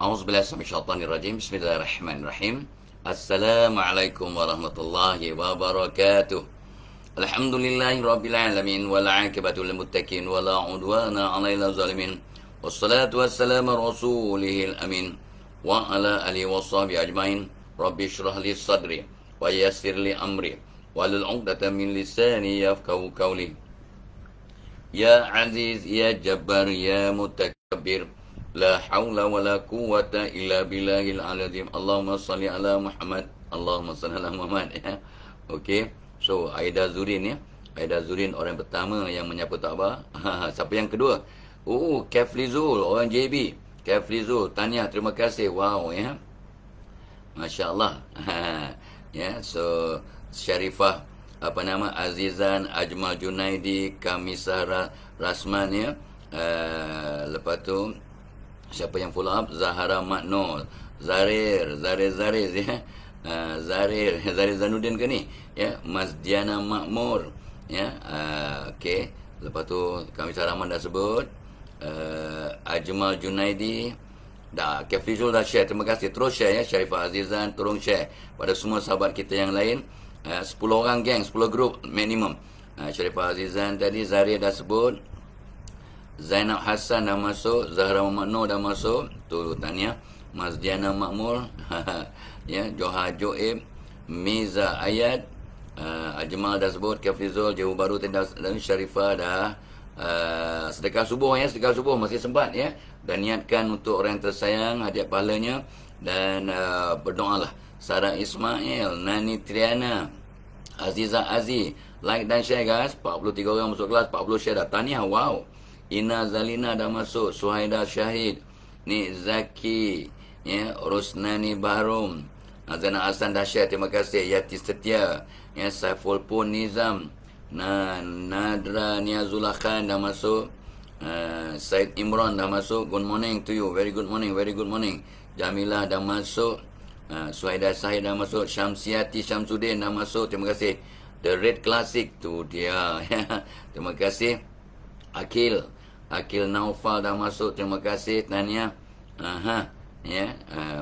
A'udzubillahi minasyaitonirrajim. Bismillahirrahmanirrahim. Assalamualaikum warahmatullahi wabarakatuh. Alhamdulillahirabbil alamin wal 'aqibatu lil muttaqin wala 'udwana 'alal zalimin. Wassalatu wassalamu rasulihil amin wa ala alihi washabihi ajmain. Rabbi shrah li sadri wa yassir li amri wahlul 'uqdatam min lisani yafqahu qawli. Ya Aziz, Ya Jabbar, Ya Mutakabbir, la haula wa la quwwata illa billahil azim. Allahumma salli ala Muhammad. Allahumma salli ala Muhammad. Ya. Okey. So, Aida Zurin ya. Aida Zurin orang pertama yang menyapa Tabah. Siapa yang kedua? Oh, Keflizul, orang JB. Keflizul, tahniah, terima kasih. Wow ya. Masya-Allah. Ya, so Syarifah Azizan, Ajmal Junaidi, Kamisah Rasman ya. Lepas tu siapa yang follow up? Zahara Maknul, Zarir ya. Zarir Zanuddin ke ni? Ya, Mas Diana Makmur ya. Okey. Lepas tu Kamisah Rahman dah sebut. Ajmal Junaidi dah. Kefizul dah share. Terima kasih. Terus share ya. Syarifah Azizan, tolong share pada semua sahabat kita yang lain. 10 orang geng, 10 grup minimum. Syarifah Azizan tadi, Zaria dah sebut. Zainab Hassan dah masuk, Zahra Makno dah masuk. Tu tahniah. Mas Diana Makmur, ya, Johar Joib, Miza Ayat, Ajmal dah sebut, Kafizul, Jauh Baru dan Syarifah dah. Sedekah subuh ya, sedekah subuh masih sempat ya. Dan niatkan untuk orang yang tersayang, hadiah pahalanya. Dan berdoalah. Sarah Ismail, Nani Triana, Aziza Aziz, like dan share guys. 43 orang masuk kelas, 40 share dah. Tahniah, wow. Ina Zalina dah masuk, Suhaida Syahid, Nik Zaki, ya, Rosnani Bahrum, Azana Hasan dah share, terima kasih. Yati Setia, ya, Saiful Pun Nizam, Nadra Niazullah Khan dah masuk, Said Imran dah masuk. Good morning to you, very good morning, very good morning. Jamilah dah masuk. Suhaida Sahid dah masuk. Syamsiati Syamsuddin dah masuk. Terima kasih. The Red Classic tu dia. Terima kasih. Akil Naufal dah masuk. Terima kasih. Tahniah. Ya.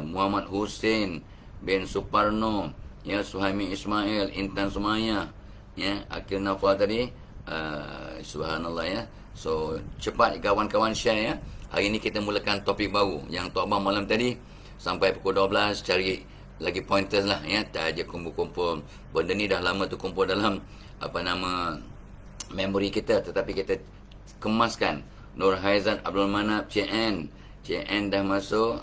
Muhammad Hussein bin Suparno. Ya. Suhaimi Ismail. Intan Sumaya. Ya. Akil Naufal tadi. Subhanallah ya. So cepat kawan-kawan share ya. Hari ini kita mulakan topik baru. Yang Tok Abang malam tadi sampai pukul 12 cari lagi pointers lah ya. Tak aja kumpul-kumpul. Benda ni dah lama tu kumpul dalam memori kita, tetapi kita kemaskan. Nur Haizat Abdul Manap CN dah masuk.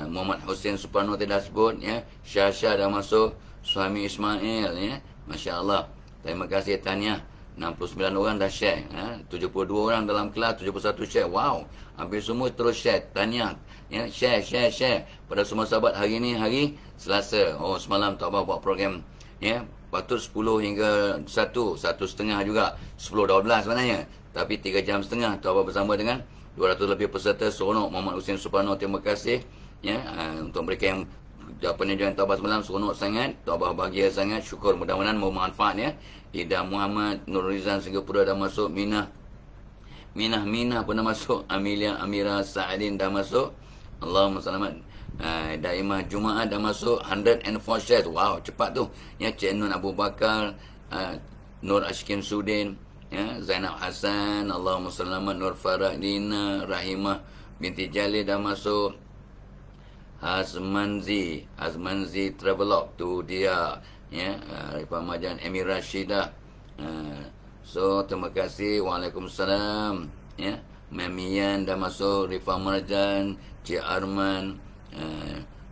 Muhammad Hussein Suparno dah sebut ya. Syasha dah masuk. Suami Ismail ya. Masya-Allah. Terima kasih, tahniah. 69 orang dah share ya. 72 orang dalam kelas, 71 share. Wow. Hampir semua terus share. Tahniah. Ya, share pada semua sahabat. Hari ni hari Selasa. Oh, semalam Tok Abang buat program ya. Patut 10 hingga 1.5 juga. 10-12 sebenarnya. Tapi 3 jam setengah Tok Abang bersama dengan 200 lebih peserta seronok. Muhammad Hussein Suparno, terima kasih ya. Untuk mereka yang penunjukan Tok Abang semalam seronok sangat. Tok Abang bahagia sangat. Syukur, mudah-mudahan bermanfaat ya. Ida Muhammad, Nur Rizan Singapura dah masuk. Minah pun dah masuk. Amelia Amira Sa'adin dah masuk. Allahumma selamat. Daimah Jumaat dah masuk. 104 shares. Wow, cepat tu ya. Cik Nun Abu Bakar, Nur Ashkin Sudin ya. Zainab Hassan, Allahumma selamat. Nur Farah Dina, Rahimah binti Jalil dah masuk. Azmanzi Travelog tu dia ya. Rifah Majan, Emir Rashidah. So terima kasih. Waalaikumsalam ya. Memian dah masuk. Rifah Marjan, Cik Arman,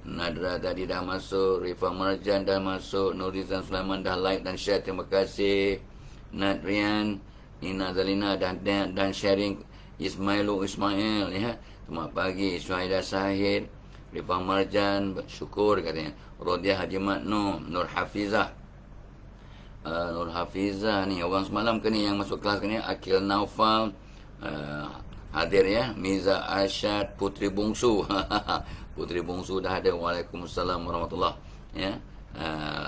Nadra tadi dah masuk. Rifah Marjan dah masuk. Nurizan Sulaiman dah like dan share, terima kasih. Nadrian, Ina Zalina dan sharing. Ismail ya. Selamat pagi. Syuhaida Sahid, Rifah Marjan, syukur katanya. Rodiah Haji Makno, Nur Hafizah ni orang semalam ke ni yang masuk kelas ke ni. Akil Naufal hadir ya. Miza Asyad, Putri Bungsu. Putri Bungsu dah ada. Waalaikumsalam warahmatullahi ya.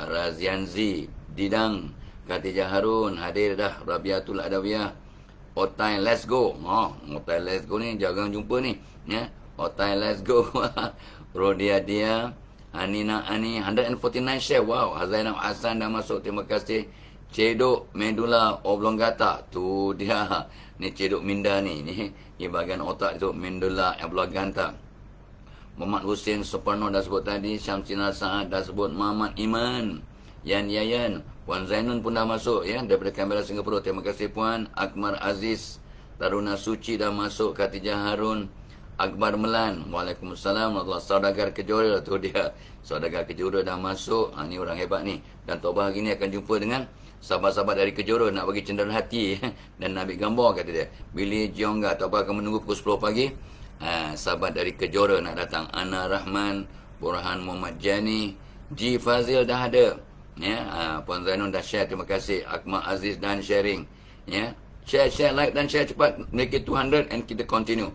Razianzi Didang, Khatijah Harun hadir dah. Rabiatul Adawiyah, Otai Let's Go. Otai Let's Go ni jarang jumpa ni ya. Otai, let's go. Rodia dia. Anina Ani 149 share. Wow, Hazainab Hassan dah masuk. Terima kasih. Cedok medula oblongata. Tu dia. Ni cedok minda ni. Ni bahagian otak tu medula oblongata. Muhammad Hussein Suparno dah sebut tadi. Syamsina Saad dah sebut. Muhammad Iman. Yan Yayan. Puan Zainun pun dah masuk ya daripada Canberra Singapura. Terima kasih Puan. Akmal Aziz. Taruna Suci dah masuk. Khatijah Harun. Akbar Melan. Waalaikumsalam. Saudagar Kejora. Tu dia. Saudagar Kejora dah masuk. Ni orang hebat ni. Dan Tobah hari ni akan jumpa dengan sahabat-sahabat dari Kejora. Nak bagi cenderan hati. Dan nak ambil gambar kata dia. Billy Jongga. Tobah akan menunggu pukul 10 pagi. Sahabat dari Kejora nak datang. Ana Rahman. Burhan Muhammad Jani. G Fazil dah ada. Ya, Puan Zainun dah share. Terima kasih. Akmal Aziz dan sharing. Ya. Share, like dan share cepat. Make it 200 and kita continue.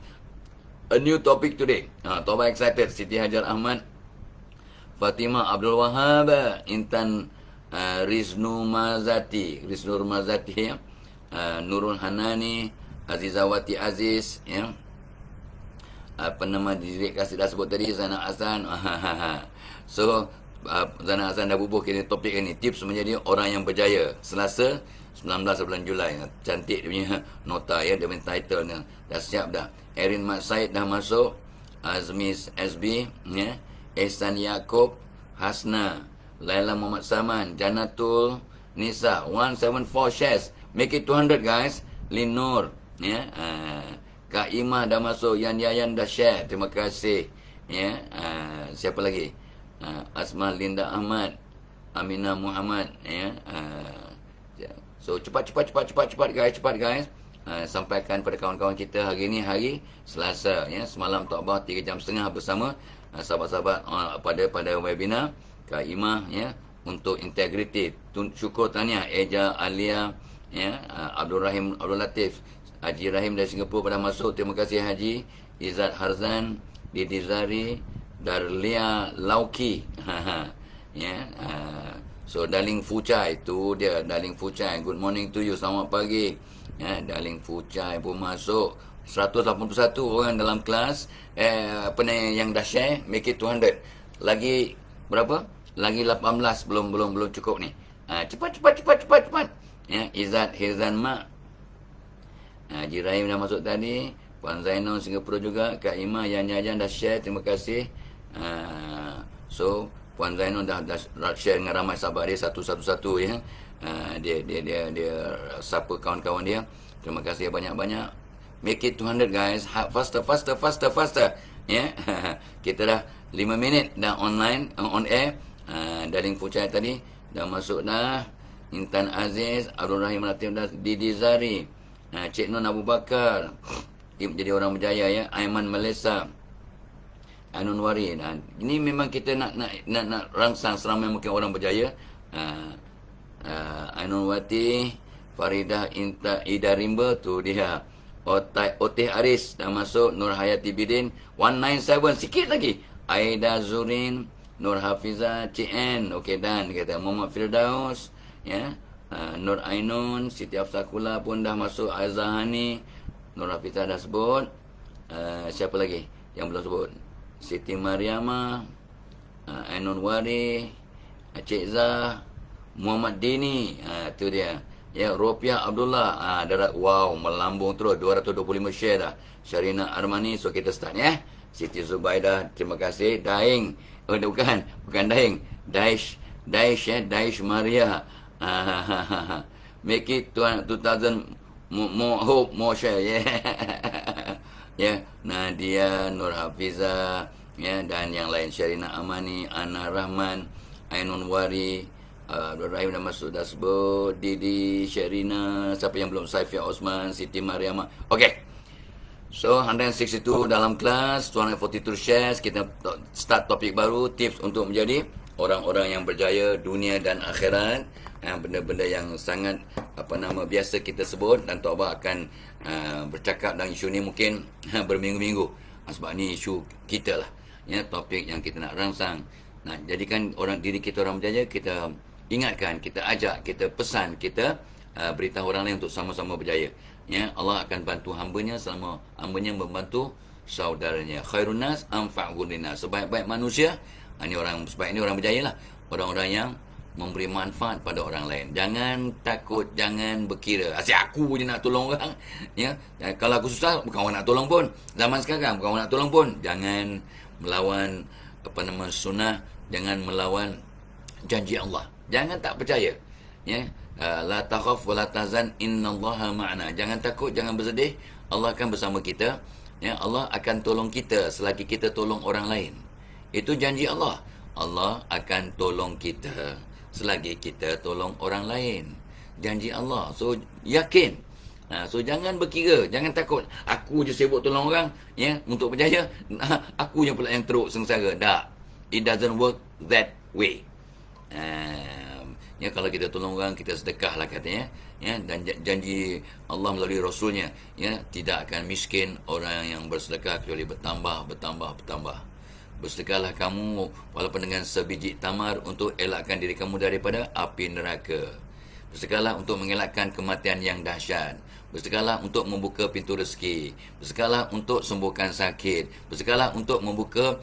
A new topic today. Toba excited. Siti Hajar Ahmad, Fatimah Abdul Wahab, Intan Riznu Mazati, ya. Nurul Hanani, Azizawati Aziz, ya. Apa nama diri kasih dah sebut tadi, Zainal Hasan. So, Zainal Hasan dah bubuh kini topik ini. Tips menjadi orang yang berjaya. Selasa 19 bulan Julai. Cantik dia punya nota ya, dia punya title ni. Dah siap dah. Erin Mat Said dah masuk. Azmis SB, ya. Ehsan Yaakob, Hasna, Laila Muhammad Saman, Janatul Nisa, 174 shares. Make it 200 guys. Linur, ya. Kak Imah dah masuk. Yan Yayan dah share. Terima kasih. Ya. Siapa lagi? Asma Linda Ahmad, Aminah Muhammad, ya. So cepat guys, sampaikan pada kawan-kawan kita hari ini hari Selasa ya. Semalam Tokbah 3 jam setengah bersama sahabat-sahabat pada webinar Kak Imah ya, untuk integriti. Syukur tahniah Eja Alia ya, Abdul Rahim Abdul Latif, Haji Rahim dari Singapura pada masuk. Terima kasih Haji Izzat Harzan, Didi Zari, Darlia Lauki. Ya. So Darling Fucai tu dia, Darling Fucai. Good morning to you. Selamat pagi. Ya, Darling Fucai pun masuk. 181 orang dalam kelas. Apa ni yang dah share, make it 200. Lagi berapa? Lagi 18 belum cukup ni. Cepat. Ya, Izzat Hirzan Mak. Haji Rahim dah masuk tadi. Puan Zainal Singapura juga. Kak Imah yang Yayan dah share. Terima kasih. So Puan Zainul dah share dengan ramai sahabat dia satu-satu ya. Dia sapa kawan-kawan dia. Terima kasih banyak-banyak. Make it 200 guys. Faster. Ya. Kita dah 5 minit dah online on air. Darling Fucai tadi dah masuk dah. Intan Aziz, Abdul Rahim Latif dah, Didi Zari, Cik Nun Abu Bakar. Jadi orang berjaya ya. Aiman Melesa, Ainun Wari. Ini memang kita nak rangsang seramai mungkin orang berjaya. Ainun Wati, Faridah Ida Rimba tu dia. Oteh Aris dah masuk. Nur Hayati Bidin 197 sikit lagi. Aida Zurin, Nur Hafiza, CN. Okey dan kata Muhammad Firdaus ya. Nur Ainun, Siti Afsakula pun dah masuk. Azahani, Nur Hafiza dah sebut. Siapa lagi yang belum sebut? Siti Mariama, Ainun Wari, Cik Zah, Muhammad Dini. Tu dia. Ya, Rupiah Abdullah. Wow, melambung terus 225 share dah. Syarina Armani. So kita start ya. Siti Zubaidah, terima kasih. Daing. Oh, bukan Daing. Daish ya, Daish Maria. Make it 2000 more hope, more share. Yeah. Ya, Nadia, Nur Hafiza, ya, dan yang lain, Syarina Amani, Ana Rahman, Ainun Wari, Abdul Rahim dah masuk, dah sebut, Didi, Syarina, siapa yang belum, Saifia Osman, Siti Mariama. Okey. So 162 dalam kelas, 242 shares. Kita start topik baru, tips untuk menjadi orang-orang yang berjaya dunia dan akhirat. Benda-benda yang sangat biasa kita sebut, dan Tok Bah akan bercakap dalam isu ni mungkin berminggu-minggu. Sebab ni isu kita lah ya, topik yang kita nak rangsang. Nah, jadikan diri kita orang berjaya. Kita ingatkan, kita ajak, kita pesan, kita beritahu orang lain untuk sama-sama berjaya ya. Allah akan bantu hambanya selama hambanya membantu saudaranya. Khairun nas anfa'uhum linnas. Sebaik-baik manusia, ini orang sebaik ini orang berjaya lah. Orang-orang yang memberi manfaat pada orang lain. Jangan takut, jangan berkira asyik aku je nak tolong orang, ya. Kalau aku susah, bukan orang nak tolong pun. Zaman sekarang bukan orang nak tolong pun. Jangan melawan sunnah, jangan melawan janji Allah. Jangan tak percaya, ya. La takhaf wa la tahzan, innallaha ma'ana. Jangan takut, jangan bersedih, Allah akan bersama kita, ya. Allah akan tolong kita selagi kita tolong orang lain. Itu janji Allah. Allah akan tolong kita selagi kita tolong orang lain. Janji Allah. So, yakin. So, jangan berkira. Jangan takut. Aku je sibuk tolong orang, ya, untuk berjaya. Aku je pula yang teruk sengsara. Tak. It doesn't work that way. Ya, kalau kita tolong orang, kita sedekah lah katanya. Ya, dan janji Allah melalui Rasulnya, ya, tidak akan miskin orang yang bersedekah kecuali bertambah. Bersedekahlah kamu walaupun dengan sebiji tamar untuk elakkan diri kamu daripada api neraka. Bersedekahlah untuk mengelakkan kematian yang dahsyat. Bersedekahlah untuk membuka pintu rezeki. Bersedekahlah untuk sembuhkan sakit. Bersedekahlah untuk membuka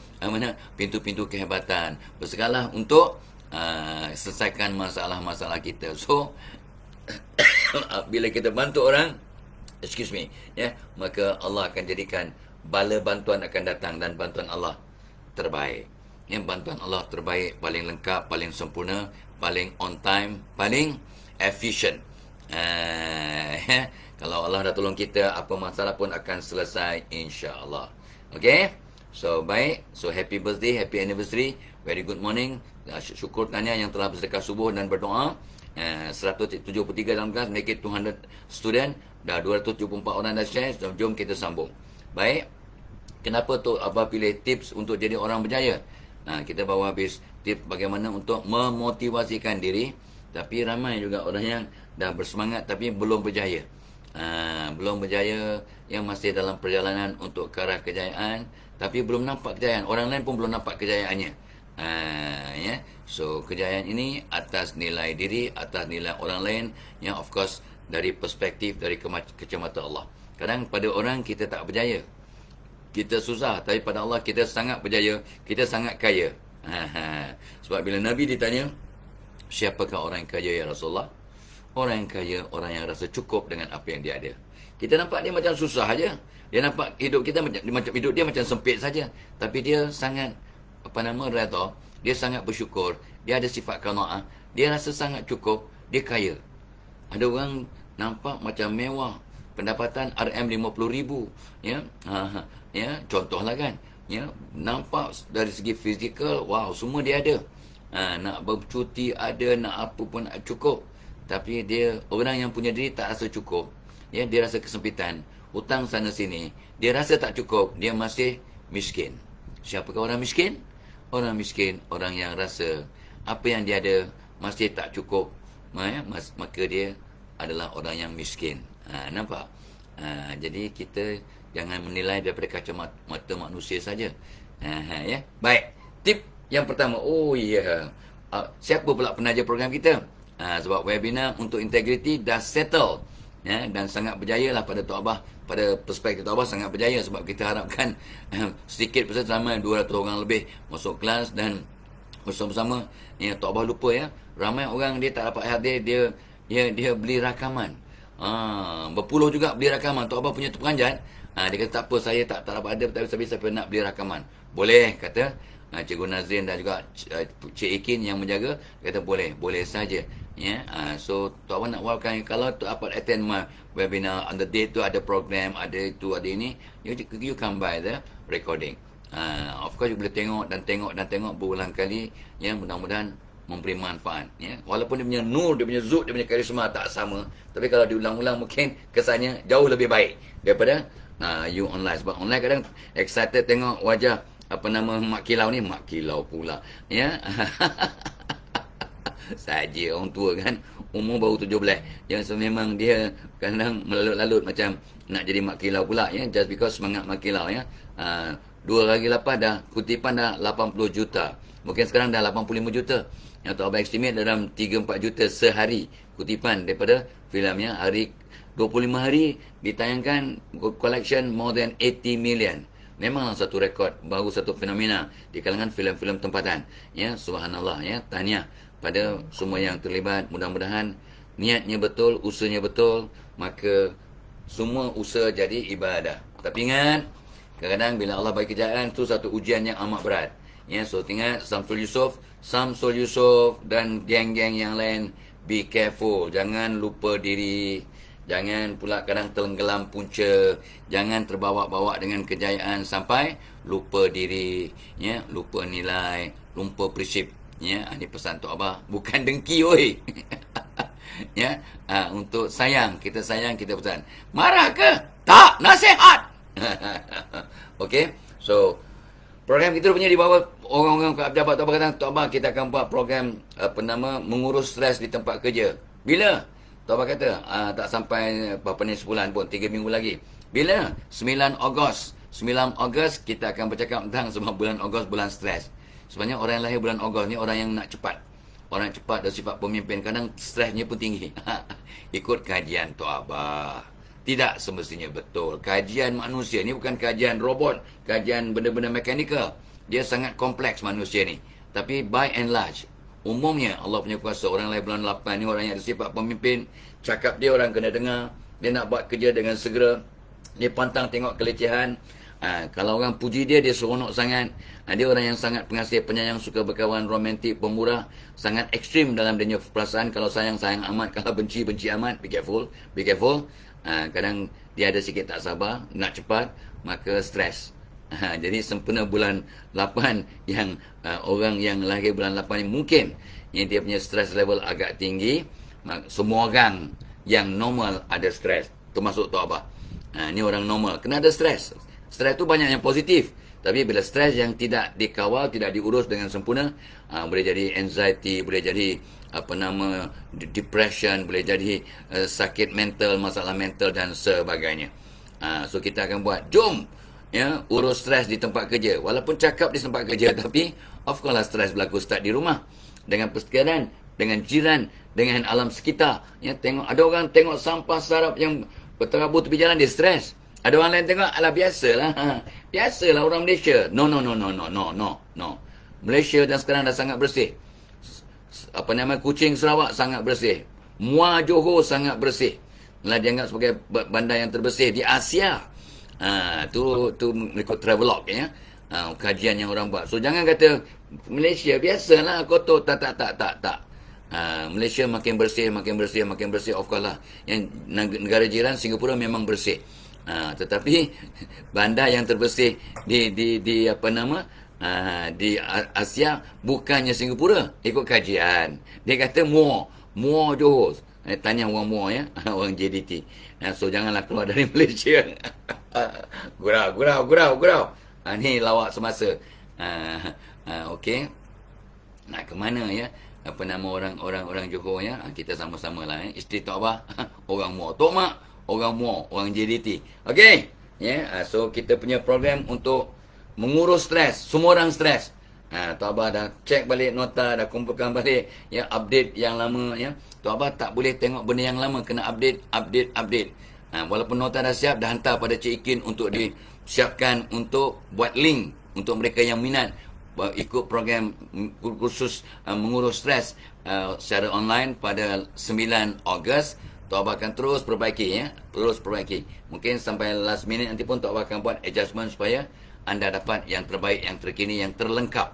pintu-pintu kehebatan. Bersedekahlah untuk selesaikan masalah-masalah kita. So, bila kita bantu orang, ya, maka Allah akan jadikan bala bantuan akan datang, dan bantuan Allah terbaik. Ya, bantuan Allah terbaik, paling lengkap, paling sempurna, paling on time, paling efficient. Kalau Allah dah tolong kita, apa masalah pun akan selesai, insya-Allah. Okay? So, baik. So, happy birthday, happy anniversary. Very good morning. Syukur tanya yang telah bersedekah subuh dan berdoa. 173 dalam kelas, make it 200 student. Dah 274 orang dah share. So, jom kita sambung. Baik. Kenapa tu Abah pilih tips untuk jadi orang berjaya? Kita bawa habis tips bagaimana untuk memotivasikan diri. Tapi ramai juga orang yang dah bersemangat tapi belum berjaya. Belum berjaya, yang masih dalam perjalanan untuk ke arah kejayaan, tapi belum nampak kejayaan. Orang lain pun belum nampak kejayaannya. Ya. So, kejayaan ini atas nilai diri, atas nilai orang lain, yang of course dari perspektif, dari kacamata Allah. Kadang pada orang kita tak berjaya, kita susah, tapi pada Allah kita sangat berjaya, kita sangat kaya. Sebab bila Nabi ditanya, siapakah orang yang kaya ya Rasulullah? Orang yang kaya, orang yang rasa cukup dengan apa yang dia ada. Kita nampak dia macam susah aja. Dia nampak hidup kita macam hidup dia macam sempit saja. Tapi dia sangat redha, dia sangat bersyukur, dia ada sifat qanaah, dia rasa sangat cukup, dia kaya. Ada orang nampak macam mewah, pendapatan RM50,000, ya. Ya, contohlah kan, ya, nampak dari segi fizikal, wow, semua dia ada. Nak bercuti ada, nak apa pun cukup. Tapi dia, orang yang punya diri tak rasa cukup, ya, dia rasa kesempitan, hutang sana sini, dia rasa tak cukup, dia masih miskin. Siapakah orang miskin? Orang miskin, orang yang rasa apa yang dia ada masih tak cukup, maka dia adalah orang yang miskin. Nampak? Jadi kita jangan menilai daripada kacamata manusia saja. Ya. Baik. Tip yang pertama. Oh ya. Siapa pula penaja program kita? Sebab webinar untuk integriti dah settle, ya, dan sangat berjaya lah pada Tok Abah. Pada perspektif Tok Abah sangat berjaya, sebab kita harapkan sedikit peserta ramai 200 orang lebih masuk kelas, dan bersama-sama, ya, Tok Abah lupa, ya, ramai orang dia tak dapat hadir, dia beli rakaman. Berpuluh juga beli rakaman. Tok Abah punya tu peranjat. Dia kata tak apa, saya tak dapat ada, tapi siapa nak beli rakaman, boleh, kata Cikgu Nazrin dan juga Cik Ikin yang menjaga, kata boleh saja, ya. So Tok Abah nak wawarkan, kalau Tok Abah attend my webinar on the day tu ada program, ada itu, ada ini, you come by the recording. Of course you boleh tengok berulang kali, ya. Mudah-mudahan memberi manfaat, ya. Walaupun dia punya nur, dia punya zuk, dia punya karisma tak sama, tapi kalau diulang-ulang mungkin kesannya jauh lebih baik daripada you online. Sebab online kadang excited tengok wajah Mak Kilau ni, Mak Kilau pula, ya. Saja orang tua kan, umur baru 17, yang memang dia kadang melalut-lalut macam nak jadi Mak Kilau pula, ya. Just because semangat Mak Kilau, ya. 2 hari lepas dah kutipan dah 80 juta, mungkin sekarang dah 85 juta. Yang Tok Abah estimate dalam 3-4 juta sehari kutipan daripada filmnya. Hari 25 hari ditayangkan, collection more than 80 million. Memanglah satu rekod, baru satu fenomena di kalangan filem-filem tempatan. Ya, subhanallah ya, tahniah pada semua yang terlibat. Mudah-mudahan niatnya betul, usahanya betul, maka semua usaha jadi ibadah. Tapi ingat, kadang-kadang bila Allah bagi kejayaan, itu satu ujian yang amat berat. Ya, so ingat Samsul Yusof dan geng-geng yang lain, be careful, jangan lupa diri. Jangan pula kadang tenggelam punca, jangan terbawa-bawa dengan kejayaan sampai lupa diri, ya, lupa nilai, lupa prinsip. Ya, ini pesan Tok Abah, bukan dengki oi. Ya, untuk sayang, kita pesan. Marah ke? Tak, nasihat. Okey. So, program kita punya di bawah orang-orang pejabat Tok Abah kata, Tok Abah kita akan buat program mengurus stres di tempat kerja. Bila? Tok Abah kata, tak sampai berapa ni sebulan pun, 3 minggu lagi. Bila? 9 Ogos. 9 Ogos kita akan bercakap tentang sebab bulan Ogos bulan stres. Sebenarnya orang yang lahir bulan Ogos ni orang yang nak cepat. Orang yang cepat dan sifat pemimpin, kadang stresnya pun tinggi. Ikut kajian Tok Abah. Tidak semestinya betul. Kajian manusia ni bukan kajian robot, kajian benda-benda mekanikal. Dia sangat kompleks manusia ni. Tapi by and large, umumnya Allah punya kuasa, orang lahir bulan 8 ni orang yang ada sifat pemimpin, cakap dia orang kena dengar, dia nak buat kerja dengan segera, dia pantang tengok kelecehan. Kalau orang puji dia, dia seronok sangat. Dia orang yang sangat pengasih, penyayang, suka berkawan, romantik, pemurah, sangat ekstrim dalam dia perasaan. Kalau sayang, sayang amat. Kalau benci, benci amat. Be careful, be careful. Kadang dia ada sikit tak sabar, nak cepat, maka stres. Jadi sempena bulan 8 yang orang yang lahir bulan 8 ni mungkin yang dia punya stress level agak tinggi. Semua orang yang normal ada stres, termasuk Tok Abah. Ni orang normal kena ada stres. Stres tu banyak yang positif, tapi bila stres yang tidak dikawal, tidak diurus dengan sempurna, boleh jadi anxiety, boleh jadi depression, boleh jadi sakit mental, masalah mental dan sebagainya. So kita akan buat, jom ya, urus stres di tempat kerja. Walaupun cakap di tempat kerja, tapi of course lah stres berlaku start di rumah. Dengan persekitaran, dengan jiran, dengan alam sekitar. Ya, tengok ada orang tengok sampah sarap yang berterabur tepi jalan, dia stres. Ada orang lain tengok, alah biasalah. Biasalah orang Malaysia. No. Malaysia dan sekarang dah sangat bersih. Kuching Sarawak sangat bersih. Muar Johor sangat bersih. Malah dianggap sebagai bandar yang terbersih di Asia. Tu mengikut travelog ya. Kajian yang orang buat. So jangan kata Malaysia biasalah kotor. Tak. Malaysia makin bersih. Of course lah. Yang negara jiran Singapura memang bersih. Tetapi bandar yang terbersih di Asia bukannya Singapura, ikut kajian. Dia kata Muar Johor. Tanya orang Muar ya, orang JDT. So janganlah keluar dari Malaysia. Gurau. Ni lawak semasa. Okey. Nak ke mana ya? Orang Johor ya? Kita sama-sama lah. Isteri Tok Abah orang Muar. Tok Mak orang Muar, orang JDT. Okey. Ya, so kita punya program untuk mengurus stres. Semua orang stres. Tok Abah dah cek balik nota, dah kumpulkan balik ya, update yang lama ya. Tok Abah tak boleh tengok benda yang lama, kena update. Walaupun nota dah siap, dah hantar pada Cik Ikin untuk disiapkan untuk buat link untuk mereka yang minat ikut program kursus mengurus stres secara online pada 9 Ogos. Tok Abah akan terus perbaiki ya, Mungkin sampai last minute nanti pun Tok Abah akan buat adjustment supaya anda dapat yang terbaik, yang terkini, yang terlengkap.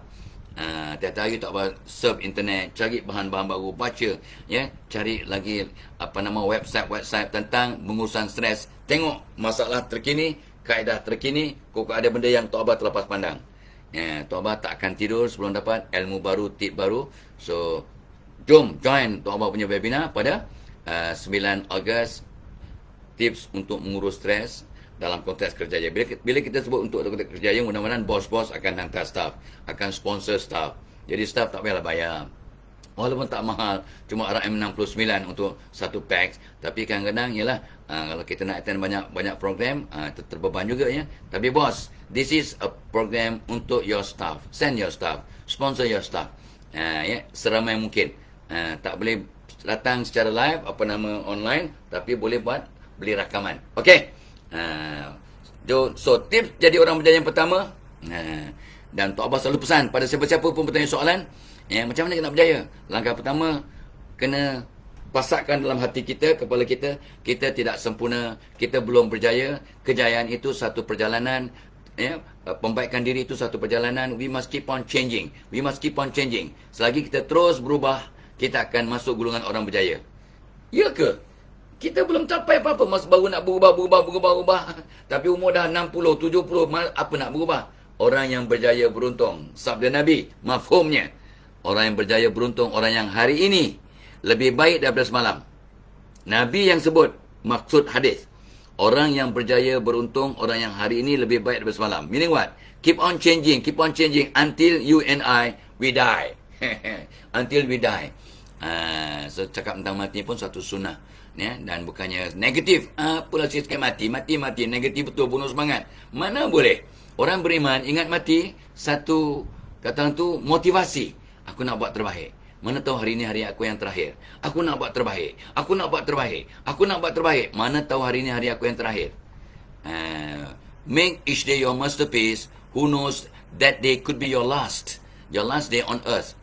Tiap-tiap hari Tok Abah surf internet, cari bahan-bahan baru, baca ya, cari lagi website tentang pengurusan stres. Tengok masalah terkini, kaedah terkini, kok ada benda yang Tok Abah terlepas pandang. Ya, Tok Abah tak akan tidur sebelum dapat ilmu baru, tip baru. So jom join Tok Abah punya webinar pada 9 Ogos, tips untuk mengurus stres dalam konteks kerjaya. Bila kita sebut untuk konteks kerjaya, mudah-mudahan bos-bos akan hantar staff, akan sponsor staff. Jadi staff tak payahlah bayar. Walaupun tak mahal, cuma RM69 untuk satu pack. Tapi kadang-kadang ialah kalau kita nak attend banyak program, terbeban juga ya. Tapi bos, this is a program untuk your staff. Send your staff, sponsor your staff. Ya, seramai mungkin. Tak boleh datang secara live online, tapi boleh beli rakaman. Okey. So tips jadi orang berjaya yang pertama. Dan Tok Abah selalu pesan pada siapa-siapa pun bertanya soalan, macam mana kita nak berjaya? Langkah pertama, kena pasakkan dalam hati kita, kepala kita, kita tidak sempurna, kita belum berjaya. Kejayaan itu satu perjalanan, pembaikan diri itu satu perjalanan. We must keep on changing. We must keep on changing. Selagi kita terus berubah, kita akan masuk golongan orang berjaya. Ya ke? Kita belum capai apa-apa, masih baru nak berubah. Tapi umur dah 60, 70, apa nak berubah? Orang yang berjaya beruntung. Sabda Nabi, mafhumnya. Orang yang berjaya beruntung, orang yang hari ini lebih baik daripada semalam. Nabi yang sebut, maksud hadis. Orang yang berjaya beruntung, orang yang hari ini lebih baik daripada semalam. Meaning what? Keep on changing until you and I, we die. Until we die. So cakap tentang mati pun satu sunnah. Dan bukannya negatif. Apalah sikit mati, negatif betul, bunuh semangat. Mana boleh? Orang beriman ingat mati, satu kata tu motivasi. Aku nak buat terbaik. Mana tahu hari ini hari aku yang terakhir. Aku nak buat terbaik. Mana tahu hari ini hari aku yang terakhir. Make each day your masterpiece. Who knows that day could be your last day on earth.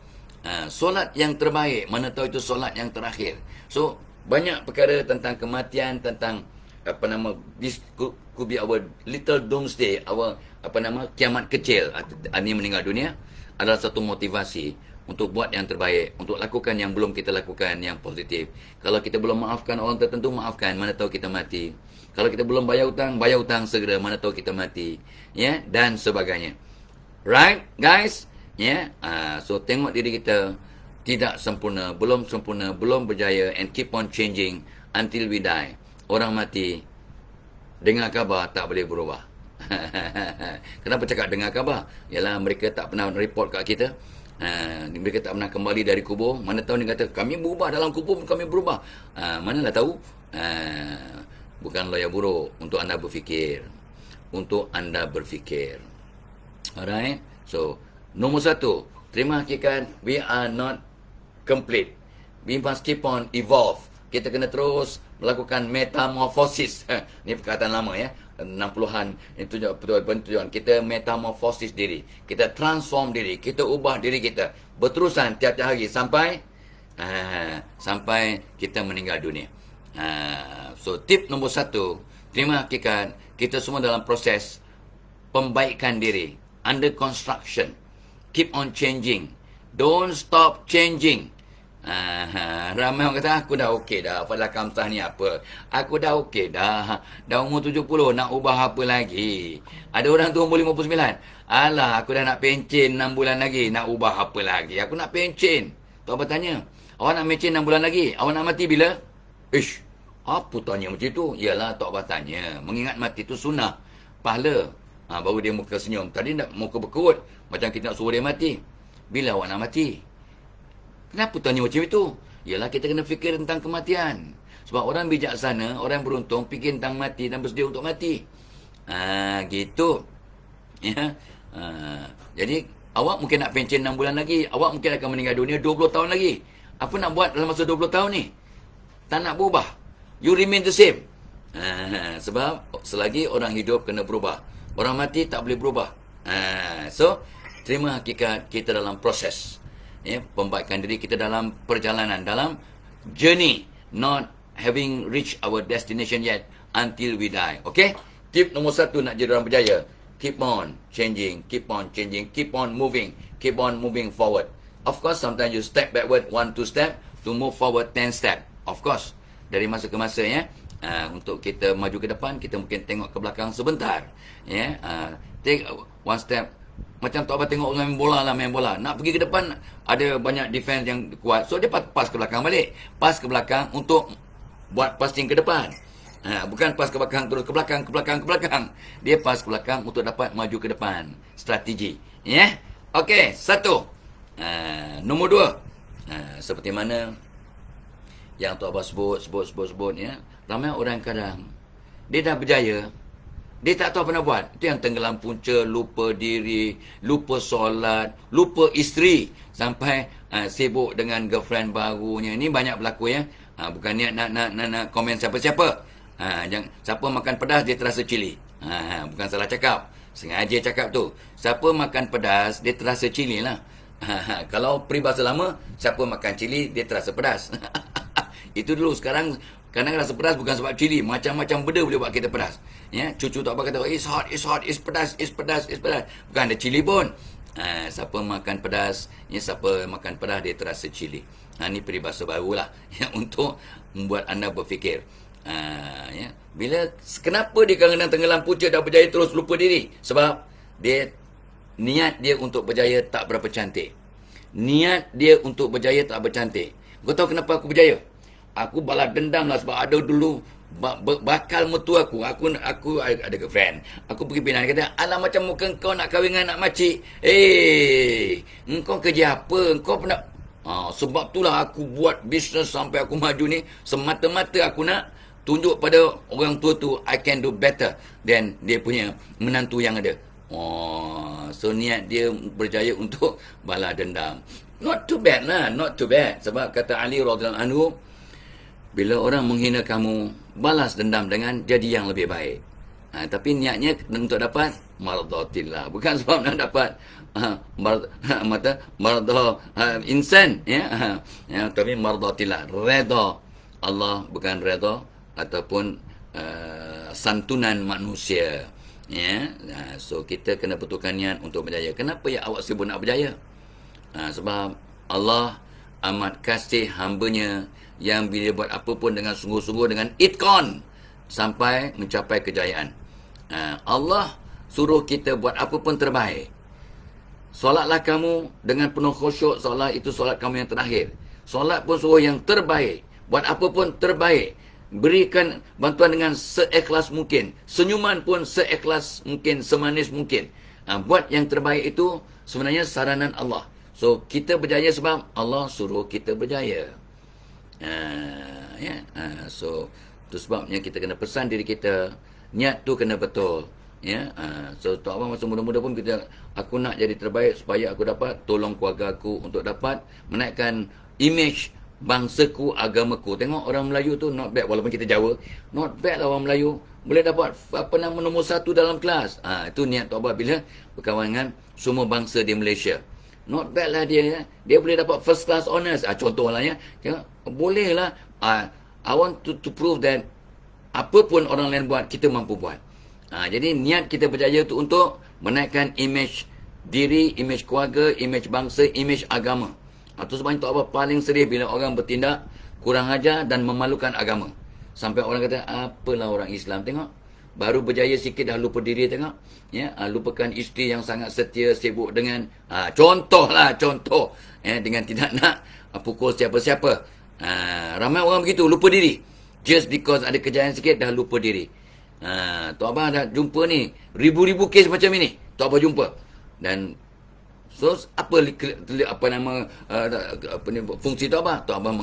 Solat yang terbaik, mana tahu itu solat yang terakhir. So banyak perkara tentang kematian, tentang this could be our little doomsday, our kiamat kecil. Ini meninggal dunia adalah satu motivasi untuk buat yang terbaik, untuk lakukan yang belum kita lakukan, yang positif. Kalau kita belum maafkan orang tertentu, maafkan, mana tahu kita mati. Kalau kita belum bayar hutang segera, mana tahu kita mati. Dan sebagainya. Right, guys? So tengok diri kita tidak sempurna, belum berjaya, and keep on changing until we die. Orang mati, dengar khabar tak boleh berubah. Kenapa cakap dengar khabar? Ialah mereka tak pernah report kat kita. Mereka tak pernah kembali dari kubur. Mana tahu dia kata kami berubah dalam kubur, kami berubah. Manalah tahu. Bukan lawyer buruk. Untuk anda berfikir. Alright. So nombor satu, terima hakikat, we are not complete. We must keep on evolve. Kita kena terus melakukan metamorphosis. Ini perkataan lama 60-an. Itu tujuan. Kita metamorphosis diri. Kita transform diri. Kita ubah diri kita. Berterusan tiap-tiap hari sampai kita meninggal dunia. So tip nombor satu, terima hakikat, kita semua dalam proses pembaikan diri. Under construction. Keep on changing. Don't stop changing. Ramai orang kata, aku dah okey dah. Fadlah Kamsah ni apa? Aku dah okey dah. Dah umur 70, nak ubah apa lagi? Ada orang tu umur 59. Alah, aku dah nak pencen 6 bulan lagi. Nak ubah apa lagi? Aku nak pencen. Tu apa tanya? Awak nak pencen 6 bulan lagi? Awak nak mati bila? Ish, apa tanya macam tu? Yalah, Tok Abah tanya. Mengingat mati tu sunnah. Pahala. Baru dia muka senyum. Tadi nak muka berkerut. Macam kita nak suruh dia mati. Bila awak nak mati? Kenapa tanya macam itu? Yalah, kita kena fikir tentang kematian. Sebab orang bijaksana, orang beruntung, fikir tentang mati dan bersedia untuk mati. Gitu. Jadi, awak mungkin nak pencen 6 bulan lagi. Awak mungkin akan meninggal dunia 20 tahun lagi. Apa nak buat dalam masa 20 tahun ni? Tak nak berubah. You remain the same. Sebab selagi orang hidup kena berubah. Orang mati tak boleh berubah. So, terima hakikat kita dalam proses. Pembaikan diri kita dalam perjalanan, dalam journey, not having reached our destination yet until we die. Okay? Tip nombor satu nak jadi orang berjaya. Keep on changing, keep on moving forward. Of course, sometimes you step backward 1-2 step to move forward 10 step. Of course, dari masa ke masa untuk kita maju ke depan, kita mungkin tengok ke belakang sebentar. Take one step. Macam Tok Abah tengok orang main bola. Nak pergi ke depan, ada banyak defense yang kuat. So, dia pass ke belakang balik. Pass ke belakang untuk buat passing ke depan. Bukan pass ke belakang, terus ke belakang. Dia pass ke belakang untuk dapat maju ke depan. Strategi. Okey, satu. Nombor dua. Seperti mana yang Tok Abah sebut. Ramai orang kadang, dia dah berjaya, dia tak tahu apa nak buat. Itu yang tenggelam punca, lupa diri, lupa solat, lupa isteri, sampai sibuk dengan girlfriend barunya. Ini banyak berlaku Bukan niat nak komen siapa-siapa. Siapa makan pedas dia terasa cili. Bukan salah cakap. Sengaja cakap tu. Siapa makan pedas, dia terasa cili lah. Kalau peribahasa lama, siapa makan cili, dia terasa pedas. Itu dulu. Sekarang, kadang rasa pedas bukan sebab cili. Macam-macam benda boleh buat kita pedas. Ya, cucu tak apa kata, it's hot, it's hot, it's pedas, it's pedas, it's pedas. Bukan ada cili pun. Siapa makan pedas, ya, siapa makan pedas, dia terasa cili. Ini peribahasa baru lah. Ya, untuk membuat anda berfikir. Ya. Kenapa dia kadang-kadang tenggelam punca dan berjaya terus lupa diri? Sebab niat dia untuk berjaya tak berapa cantik. Niat dia untuk berjaya tak bercantik. Kau tahu kenapa aku berjaya? Aku balas dendam lah sebab ada dulu bakal mertu aku ada girlfriend. Aku pergi pinang, dia kata, alah macam muka kau nak kahwin dengan anak makcik. Engkau kerja apa? Engkau pernah... sebab itulah aku buat bisnes sampai aku maju ni. Semata-mata aku nak tunjuk pada orang tua tu, I can do better than dia punya menantu yang ada. So niat dia berjaya untuk balas dendam. Not too bad lah, not too bad. Sebab kata Ali radhiyallahu anhu, bila orang menghina kamu, balas dendam dengan jadi yang lebih baik. Tapi niatnya untuk dapat mardatillah, bukan sebab nak dapat mardah insan, ya. Tapi mardatillah, redha Allah, bukan redha ataupun santunan manusia, ya. So kita kena betulkan niat untuk berjaya. Kenapa ya awak sibuk nak berjaya? Sebab Allah amat kasih hamba-Nya yang bila buat apa pun dengan sungguh-sungguh, dengan itqan, sampai mencapai kejayaan. Allah suruh kita buat apa pun terbaik. Solatlah kamu dengan penuh khusyuk, solat itu solat kamu yang terakhir. Solat pun suruh yang terbaik. Buat apa pun terbaik. Berikan bantuan dengan seikhlas mungkin. Senyuman pun seikhlas mungkin, semanis mungkin. Buat yang terbaik itu sebenarnya saranan Allah. So kita berjaya sebab Allah suruh kita berjaya. So itu sebabnya kita kena pesan diri kita, niat tu kena betul. Ya, so Tok Abang masa muda-muda pun aku nak jadi terbaik supaya aku dapat tolong keluarga aku untuk dapat menaikkan image bangsaku, agamaku. Tengok orang Melayu tu not bad, walaupun kita Jawa, not bad lah orang Melayu. Boleh dapat nombor 1 dalam kelas. Itu niat Tok Abang bila berkawan dengan semua bangsa di Malaysia. Not bad lah dia, ya. Dia boleh dapat first class honours. Contoh lah, ya. Boleh lah. I want to prove that apa pun orang lain buat, kita mampu buat. Jadi niat kita berjaya tu untuk menaikkan image diri, image keluarga, image bangsa, image agama. Itu sebabnya Tok Abang paling sedih bila orang bertindak kurang ajar dan memalukan agama. Sampai orang kata, apalah orang Islam, tengok. Baru berjaya sikit dah lupa diri, tengok. Ya, lupakan isteri yang sangat setia, sibuk dengan, contoh. Dengan tidak nak pukul siapa-siapa. Ramai orang begitu, lupa diri. Just because ada kejayaan sikit, dah lupa diri. Tok Abang dah jumpa ni ribu-ribu kes macam ini. Tok Abang jumpa. Dan so fungsi Tok Abang? Tok Abang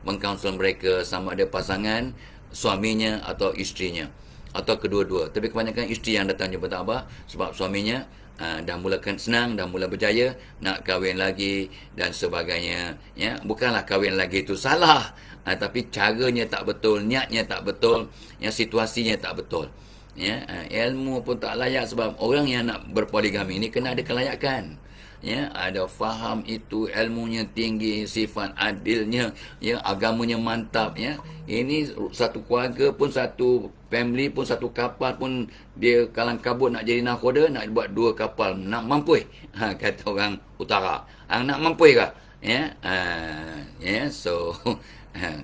mengkaunsul mereka, sama ada pasangan suaminya atau isterinya atau kedua-dua. Tapi kebanyakan isteri yang datang jumpa Tok Abang sebab suaminya dah mulakan senang, dah mula berjaya, nak kahwin lagi dan sebagainya. Ya, bukanlah kahwin lagi itu salah, tapi caranya tak betul, niatnya tak betul, yang situasinya tak betul. Ya, ilmu pun tak layak sebab orang yang nak berpoligami ni kena ada kelayakan. Ya, ada faham itu, ilmunya tinggi, sifat adilnya, ya, agamanya mantap. Ya, ini satu keluarga pun, satu family pun, satu kapal pun, dia kalang kabut nak jadi nakhoda, nak buat 2 kapal, nak mampu. Kata orang utara, nak mampu ke? Ya, so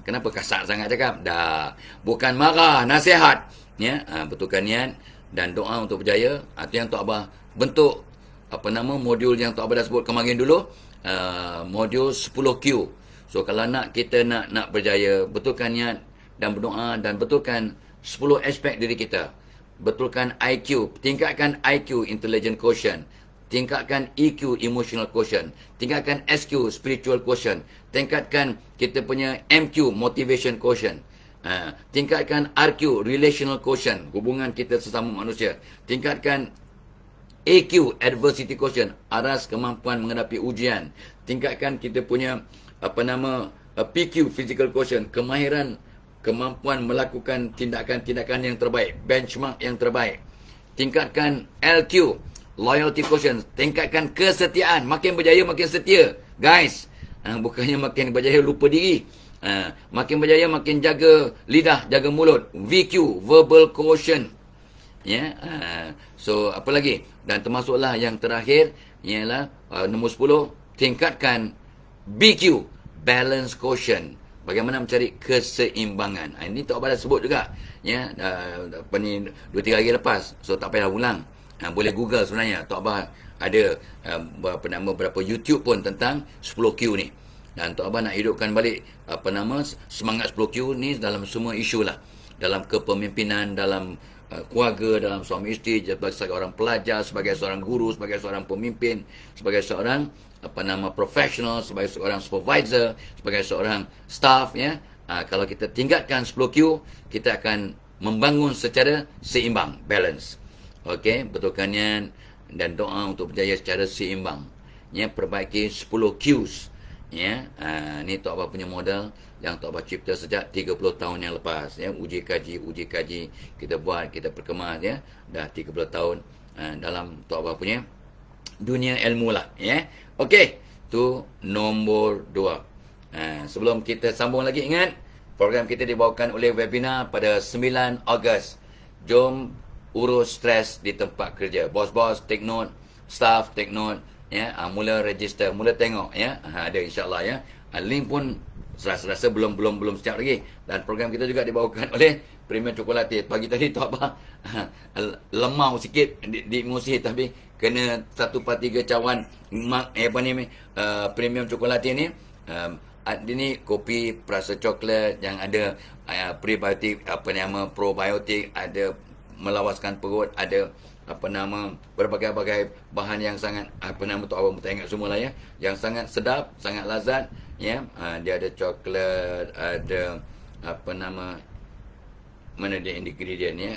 kenapa kasar sangat cakap? Dah, bukan marah, nasihat. Ya, betulkan niat dan doa untuk berjaya. Itu yang Tok Abang bentuk modul yang Tok Abang dah sebut kemarin dulu, modul 10Q. So kalau kita nak berjaya, betulkan niat dan berdoa dan betulkan 10 aspek diri kita. Betulkan IQ, tingkatkan IQ, intelligent quotient. Tingkatkan EQ, emotional quotient. Tingkatkan SQ, spiritual quotient. Tingkatkan kita punya MQ, motivation quotient. Tingkatkan RQ, relational quotient, hubungan kita sesama manusia. Tingkatkan AQ, adversity quotient, aras kemampuan menghadapi ujian. Tingkatkan kita punya PQ, physical quotient, kemahiran kemampuan melakukan tindakan-tindakan yang terbaik, benchmark yang terbaik. Tingkatkan LQ, loyalty quotient, tingkatkan kesetiaan, makin berjaya makin setia. Guys, bukannya makin berjaya lupa diri. Makin berjaya makin jaga lidah, jaga mulut. VQ, verbal quotient. Ya, so apa lagi? Dan termasuklah yang terakhir ialah nombor 10, tingkatkan BQ, balance quotient. Bagaimana mencari keseimbangan. Ini Tok Abah dah sebut juga. Ya, apa ni 2-3 hari lepas. So tak payah ulang. Boleh Google sebenarnya. Tok Abah ada beberapa YouTube pun tentang 10Q ni. Dan Tok Abah nak hidupkan balik semangat 10Q ni dalam semua isu lah. Dalam kepemimpinan, dalam keluarga, dalam suami isteri, sebagai orang pelajar, sebagai seorang guru, sebagai seorang pemimpin, sebagai seorang profesional, sebagai seorang supervisor, sebagai seorang staff, ya. Kalau kita tingkatkan 10Q, kita akan membangun secara seimbang, balance. Okey, betulkannya dan doa untuk berjaya secara seimbang. Ya, perbaiki 10 Qs. Ya, ni Tok Abah punya modal yang Tok Abah cipta sejak 30 tahun yang lepas. Ya, uji kaji kita buat, kita perkemas, ya. Dah 30 tahun dalam Tok Abah punya dunia ilmu lah, ya. Okey, tu nombor 2. Sebelum kita sambung lagi, ingat program kita dibawakan oleh webinar pada 9 Ogos. Jom urus stres di tempat kerja. Bos-bos take note, staff take note, ya. Mula register, mula tengok, ya. Ada insya-Allah, ya. Link pun rasa belum siap lagi. Dan program kita juga dibawakan oleh Premium Chocolate. Pagi tadi Tok Abah lemau sikit di emosi, tapi kena 1/3 cawan Premium Chocolate ni. Ini kopi perasa coklat yang ada prebiotik, probiotik, ada melawaskan perut, ada berbagai-bagai bahan yang sangat Tok Abah tak ingat semualah, ya, yang sangat sedap, sangat lazat, ya. Dia ada coklat, ada mana dia ingredient, ya.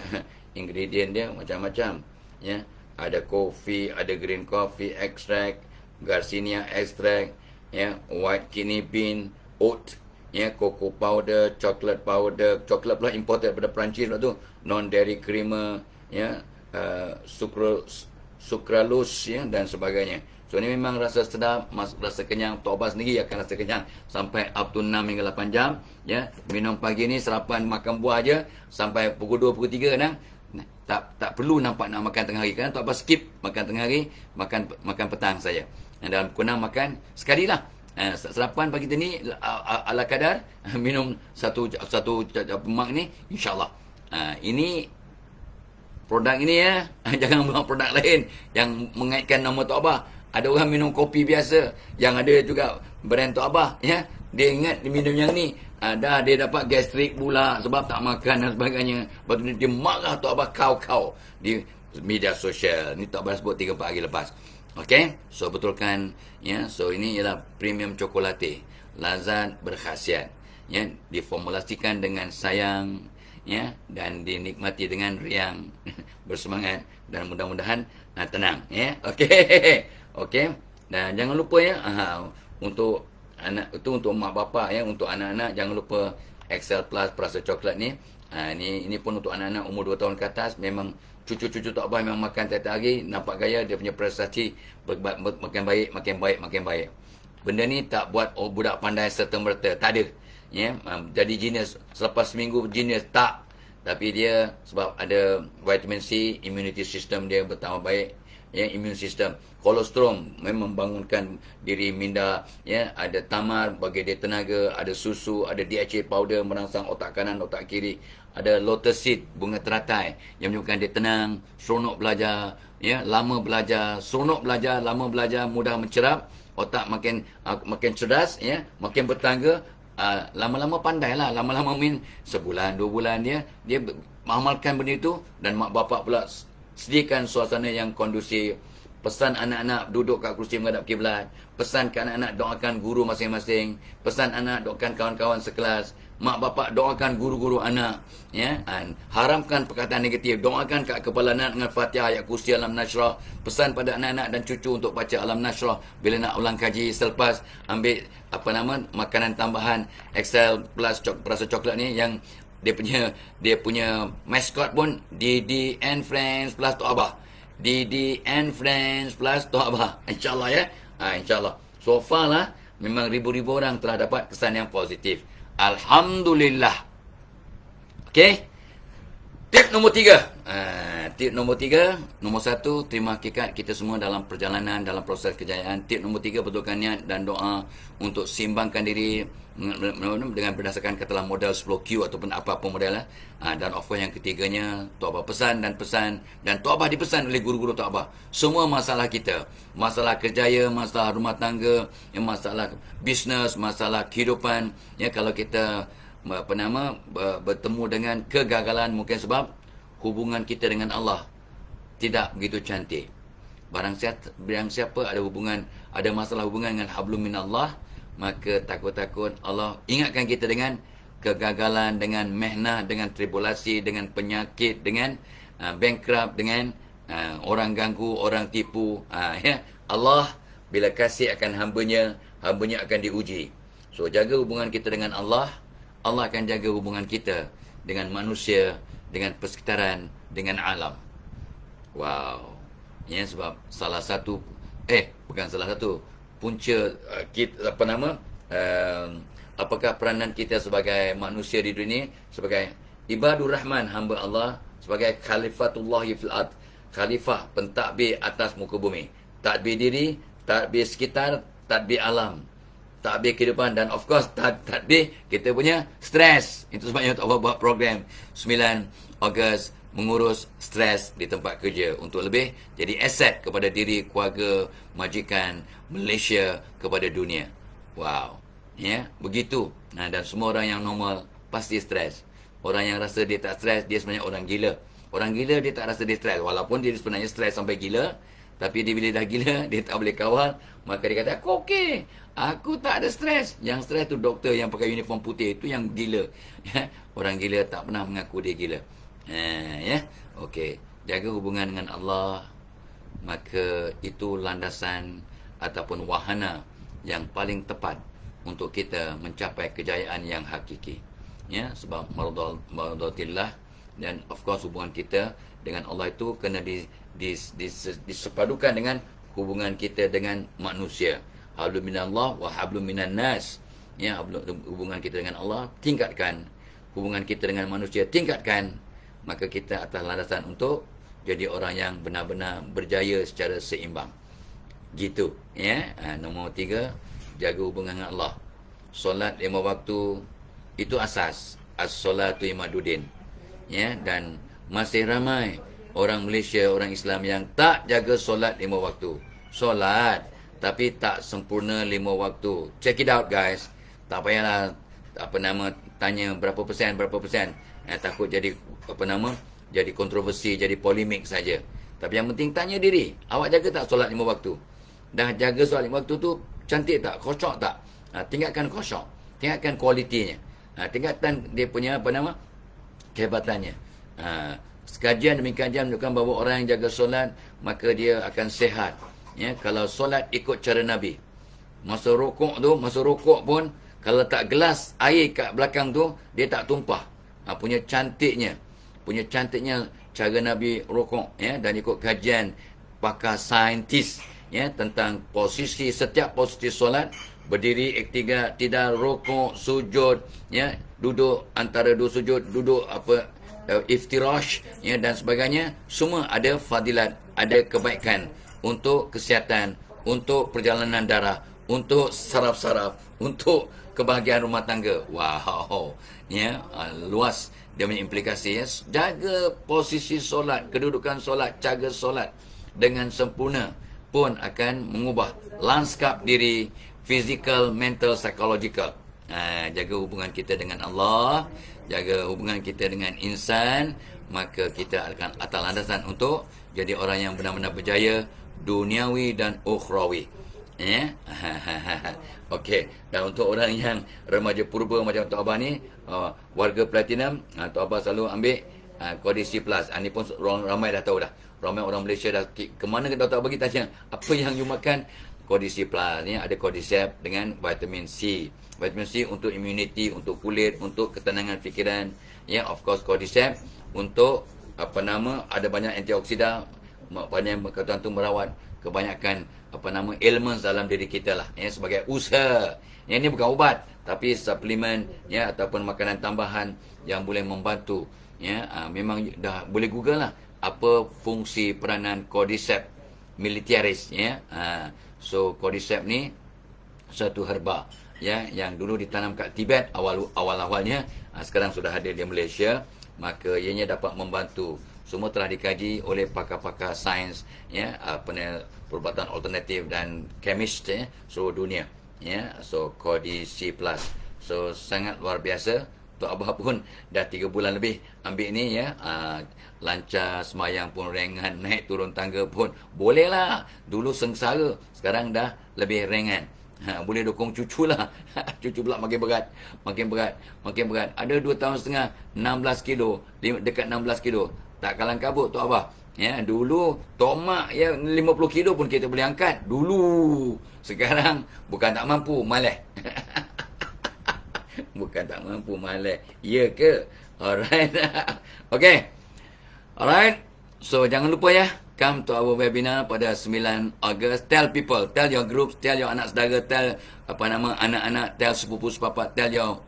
Ingredient dia macam-macam, ya. Ada kopi, ada green coffee extract, Garcinia extract, ya, white kidney bean, oat, ya, cocoa powder, chocolate powder, coklat pula imported daripada Perancis tu, non dairy creamer, ya, sucralose, ya, dan sebagainya. So ni memang rasa sedap, rasa kenyang. Tok Abah sendiri akan rasa kenyang sampai up to 6 hingga 8 jam, ya. Minum pagi ni, sarapan makan buah aja sampai pukul 2 pukul 3 kadang. Tak perlu nampak nak makan tengah hari, kan Tok Abah skip makan tengah hari, makan petang saja. Dalam pukul 6 makan sekali lah. Sarapan pagi ni ala kadar, minum satu mak ni, insya-Allah. Ini produk ini, ya. Jangan buat produk lain yang mengaitkan nama Tok Abah. Ada orang minum kopi biasa, yang ada juga brand Tok Abah, ya. Dia ingat dia minum yang ni, dah dia dapat gastrik pula sebab tak makan dan sebagainya. Lepas tu dia marah Tok Abah kau di media sosial. Ni Tok Abah sebut 3-4 hari lepas. Okey, so betulkan, ya. So ini ialah Premium Chocolate, lazat berkhasiat, ya, diformulasikan dengan sayang, ya, dan dinikmati dengan riang, bersemangat, dan mudah-mudahan tenang, ya. Okey. Okey. Dan jangan lupa, ya, untuk anak itu, untuk mak bapak, ya, untuk anak-anak jangan lupa Excel Plus perasa coklat ni. Ini pun untuk anak-anak umur 2 tahun ke atas. Memang cucu-cucu Tok Abah memang makan tiap hari, nampak gaya dia punya prestasi makin baik. Benda ni tak buat budak pandai serta-merta, tak ada, ya. Jadi genius selepas seminggu, genius tak. Tapi dia sebab ada vitamin C, immunity system dia bertambah baik, ya, immune system. Kolostrum memang membangunkan diri minda, ya. Ada tamar bagi dia tenaga, ada susu, ada DHA powder merangsang otak kanan, otak kiri. Ada lotus seed, bunga teratai, yang menyebabkan dia tenang, seronok belajar, ya, lama belajar, seronok belajar, lama belajar, mudah mencerap, otak makin cerdas, ya, makin bertangga. Lama-lama pandai lah, lama-lama sebulan 2 bulan dia mengamalkan benda itu. Dan mak bapak pula sediakan suasana yang kondusif. Pesan anak-anak duduk kat kerusi menghadap kiblat. Pesan ke anak-anak doakan guru masing-masing. Pesan anak doakan kawan-kawan sekelas. mak bapak doakan guru-guru anak, ya, haramkan perkataan negatif, doakan kat kepala anak dengan Fatihah, ayat kursi, Alam Nasrah, pesan pada anak-anak dan cucu untuk baca Alam Nasrah bila nak ulang kaji, selepas ambil makanan tambahan Excel plus perasa coklat ni yang dia punya mascot pun Didi and Friends plus Tok Abah. Didi and Friends plus Tok Abah. InsyaAllah ya. InsyaAllah. So far lah, memang ribu-ribu orang telah dapat kesan yang positif. Alhamdulillah. Okey. Tip nombor 3. Tip nombor 3. Nombor 1, terima hakikat kita semua dalam perjalanan, dalam proses kejayaan. Tip nombor 3, betulkan niat dan doa untuk simbangkan diri dengan berdasarkan katalah model 10Q ataupun apa-apa model lah. Dan of course yang ketiganya, Tok Abah pesan dan Tok Abah dipesan oleh guru-guru Tok Abah. Semua masalah kita, masalah kerjaya, masalah rumah tangga, masalah bisnes, masalah kehidupan, ya, kalau kita bertemu dengan kegagalan mungkin sebab hubungan kita dengan Allah tidak begitu cantik. Barang siapa ada masalah hubungan dengan hablum minallah, maka takut-takut Allah ingatkan kita dengan kegagalan, dengan mehnah, dengan tribulasi, dengan penyakit, dengan bankrupt, dengan orang ganggu, orang tipu. Ya. Allah bila kasih akan hambanya akan diuji. So jaga hubungan kita dengan Allah, Allah akan jaga hubungan kita dengan manusia, dengan persekitaran, dengan alam. Wow. Ya, sebab bukan salah satu punca apakah peranan kita sebagai manusia di dunia, sebagai ibadur rahman, hamba Allah, sebagai khalifatullah fil ard, khalifah pentadbir atas muka bumi, tadbir diri, tadbir sekitar, tadbir alam, tadbir kehidupan, dan of course tadbir kita punya stres. Itu sebabnya Allah buat program 9 Ogos mengurus stres di tempat kerja untuk lebih jadi aset kepada diri, keluarga, majikan, Malaysia, kepada dunia. Wow. Ya, begitu. Dan semua orang yang normal pasti stres. Orang yang rasa dia tak stres, dia sebenarnya orang gila. Orang gila dia tak rasa dia stres, walaupun dia sebenarnya stres sampai gila. Tapi dia bila dah gila, dia tak boleh kawal, maka dia kata, aku okey, aku tak ada stres. Yang stres tu doktor yang pakai uniform putih, itu yang gila. Orang gila tak pernah mengaku dia gila. Ya, okey. Jaga hubungan dengan Allah, maka itu landasan ataupun wahana yang paling tepat untuk kita mencapai kejayaan yang hakiki. Ya, sebab maradatillah, dan of course hubungan kita dengan Allah itu kena disepadukan dengan hubungan kita dengan manusia. Hablum minallah wa hablum minan nas. Ya, hubungan kita dengan Allah tingkatkan, hubungan kita dengan manusia tingkatkan, maka kita atas landasan untuk jadi orang yang benar-benar berjaya secara seimbang. Gitu, ya. Nombor 3, jaga hubungan dengan Allah. Solat 5 waktu itu asas. As-solatu imaduddin. Ya, dan masih ramai orang Malaysia, orang Islam yang tak jaga solat 5 waktu. Solat tapi tak sempurna 5 waktu. Check it out guys. Tak payahlah tanya berapa persen. Takut jadi jadi kontroversi, jadi polemik saja. Tapi yang penting tanya diri, awak jaga tak solat 5 waktu? Dah jaga solat 5 waktu tu cantik tak? Khusyuk tak? Tingkatkan khusyuk, tingkatkan kualitinya, tingkatkan dia punya kehebatannya. Kajian demi kajian menunjukkan bahawa orang yang jaga solat maka dia akan sehat. Ya, kalau solat ikut cara Nabi, masa rukuk pun kalau tak gelas air kat belakang tu dia tak tumpah. Punya cantiknya cara Nabi rukuk, ya, dan ikut kajian pakar saintis, ya, tentang setiap posisi solat, berdiri, iktidal, rukuk, sujud, ya, duduk antara dua sujud, duduk iftirash, ya, dan sebagainya, semua ada fadilat, ada kebaikan untuk kesihatan, untuk perjalanan darah, untuk saraf-saraf, untuk kebahagiaan rumah tangga. Wow, ya, luas dia punya implikasi, ya. Jaga posisi solat, kedudukan solat, jaga solat dengan sempurna pun akan mengubah lanskap diri, physical, mental, psychological. Jaga hubungan kita dengan Allah, jaga hubungan kita dengan insan, maka kita akan atas landasan untuk jadi orang yang benar-benar berjaya duniawi dan ukhrawi. Ya. Okey. Dan untuk orang yang remaja purba macam Tok Abah ni, warga platinum, Tok Abah selalu ambil kode C+. Ni pun orang ramai dah tahu dah. Ramai orang Malaysia dah ke mana ke Tok Abah pergi tanya, apa yang you makan? Kode C+. Ni ada Cordyceps dengan vitamin C. Vitamin C untuk immunity, untuk kulit, untuk ketenangan fikiran. Ya, of course Cordyceps untuk ada banyak antioksidan, banyak berkaitan tu merawat kebanyakan elements dalam diri kita lah, ya, sebagai usaha. Yang ini bukan ubat, tapi suplemen, ya, ataupun makanan tambahan yang boleh membantu, ya. Memang dah boleh google lah apa fungsi peranan Cordyceps militaris, ya. So Cordyceps ni satu herba, ya, yang dulu ditanam kat Tibet awal-awalnya, sekarang sudah ada di Malaysia. Maka ianya dapat membantu. Semua telah dikaji oleh pakar-pakar sains, ya, perubatan alternatif dan chemist, ya, seluruh dunia, ya. So Cordyceps, so sangat luar biasa. Tok Abah pun dah 3 bulan lebih ambil ni, ya. Lancar, semayang pun ringan, naik turun tangga pun boleh lah. Dulu sengsara, sekarang dah lebih ringan. Boleh dukung cucu lah. Cucu pula makin berat. Ada 2 tahun setengah, 16 kilo, dekat 16 kilo. Tak kalang kabut Tok Abah. Ya, dulu Tok Mak, ya, 50 kilo pun kita boleh angkat. Dulu. Sekarang bukan tak mampu, malas. Bukan tak mampu, malas. Ya ke? Alright. Okay. Alright. So jangan lupa, ya, come to our webinar pada 9 Ogos. Tell people, tell your groups, tell your anak saudara, tell anak-anak, tell sepupu sepapat, tell your